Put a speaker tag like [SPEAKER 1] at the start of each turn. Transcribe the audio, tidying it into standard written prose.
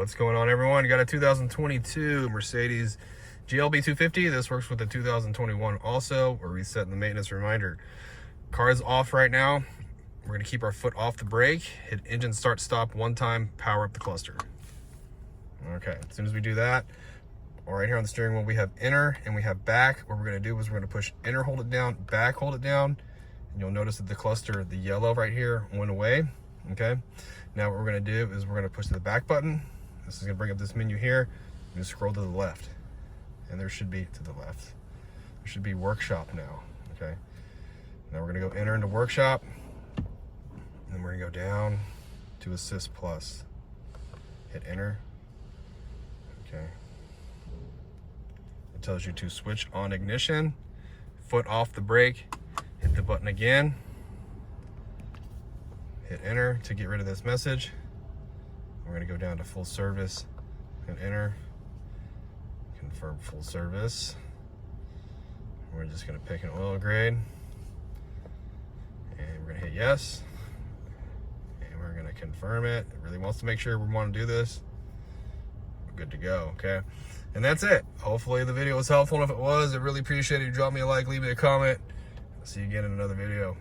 [SPEAKER 1] What's going on, everyone? You got a 2022 Mercedes GLB250. This works with the 2021 also. We're resetting the maintenance reminder. Car is off right now. We're gonna keep our foot off the brake, hit engine start stop one time, power up the cluster. Okay, as soon as we do that, right here on the steering wheel, we have inner and we have back. What we're gonna do is we're gonna push inner, hold it down, back, hold it down. And you'll notice that the cluster, the yellow right here, went away, okay? Now what we're gonna do is we're gonna push the back button. This is gonna bring up this menu here. You just scroll to the left. And there should be, to the left, there should be workshop now, okay? Now we're gonna go enter into workshop. And then we're gonna go down to assist plus. Hit enter, okay? It tells you to switch on ignition, foot off the brake, hit the button again, hit enter to get rid of this message. We're gonna go down to full service and enter, confirm full service. We're just gonna pick an oil grade and we're gonna hit yes. And we're gonna confirm it. It really wants to make sure we wanna do this. We're good to go, okay? And that's it. Hopefully the video was helpful, and if it was, I really appreciate it. Drop me a like, leave me a comment. I'll see you again in another video.